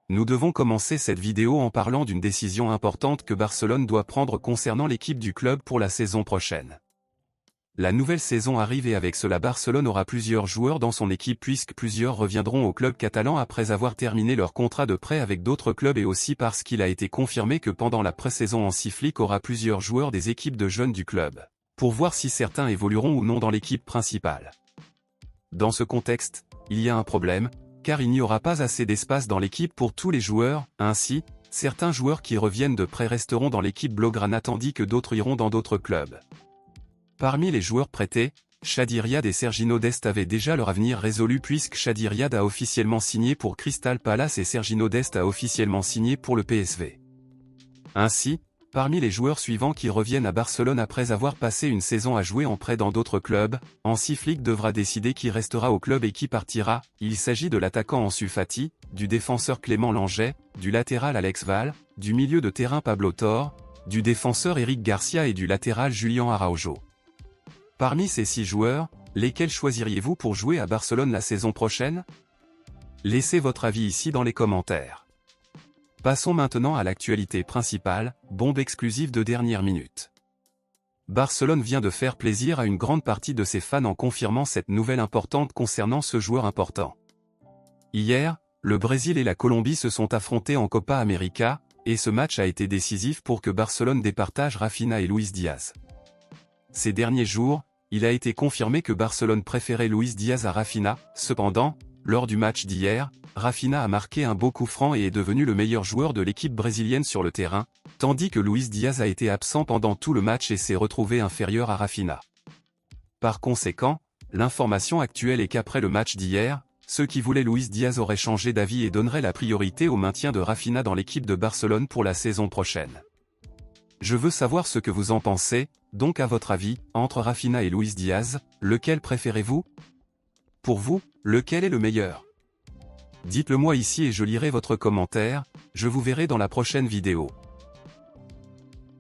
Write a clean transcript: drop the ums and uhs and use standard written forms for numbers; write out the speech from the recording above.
Nous devons commencer cette vidéo en parlant d'une décision importante que Barcelone doit prendre concernant l'équipe du club pour la saison prochaine. La nouvelle saison arrive et avec cela Barcelone aura plusieurs joueurs dans son équipe puisque plusieurs reviendront au club catalan après avoir terminé leur contrat de prêt avec d'autres clubs et aussi parce qu'il a été confirmé que pendant la pré-saison Hansi Flick aura plusieurs joueurs des équipes de jeunes du club, pour voir si certains évolueront ou non dans l'équipe principale. Dans ce contexte, il y a un problème, car il n'y aura pas assez d'espace dans l'équipe pour tous les joueurs, ainsi, certains joueurs qui reviennent de prêt resteront dans l'équipe blaugrana tandis que d'autres iront dans d'autres clubs. Parmi les joueurs prêtés, Chadi Riad et Sergiño Dest avaient déjà leur avenir résolu puisque Chadi Riad a officiellement signé pour Crystal Palace et Sergiño Dest a officiellement signé pour le PSV. Ainsi, parmi les joueurs suivants qui reviennent à Barcelone après avoir passé une saison à jouer en prêt dans d'autres clubs, Hansi Flick devra décider qui restera au club et qui partira. Il s'agit de l'attaquant Ansu Fati, du défenseur Clément Langet, du latéral Alex Val, du milieu de terrain Pablo Torre, du défenseur Eric Garcia et du latéral Julián Araujo. Parmi ces 6 joueurs, lesquels choisiriez-vous pour jouer à Barcelone la saison prochaine? Laissez votre avis ici dans les commentaires. Passons maintenant à l'actualité principale, bombe exclusive de dernière minute. Barcelone vient de faire plaisir à une grande partie de ses fans en confirmant cette nouvelle importante concernant ce joueur important. Hier, le Brésil et la Colombie se sont affrontés en Copa América, et ce match a été décisif pour que Barcelone départage Rafinha et Luis Diaz. Ces derniers jours, il a été confirmé que Barcelone préférait Luis Diaz à Rafinha. Cependant, lors du match d'hier, Rafinha a marqué un beau coup franc et est devenu le meilleur joueur de l'équipe brésilienne sur le terrain, tandis que Luis Diaz a été absent pendant tout le match et s'est retrouvé inférieur à Rafinha. Par conséquent, l'information actuelle est qu'après le match d'hier, ceux qui voulaient Luis Diaz auraient changé d'avis et donneraient la priorité au maintien de Rafinha dans l'équipe de Barcelone pour la saison prochaine. Je veux savoir ce que vous en pensez, donc à votre avis, entre Rafinha et Luis Diaz, lequel préférez-vous? Pour vous, lequel est le meilleur? Dites-le moi ici et je lirai votre commentaire, je vous verrai dans la prochaine vidéo.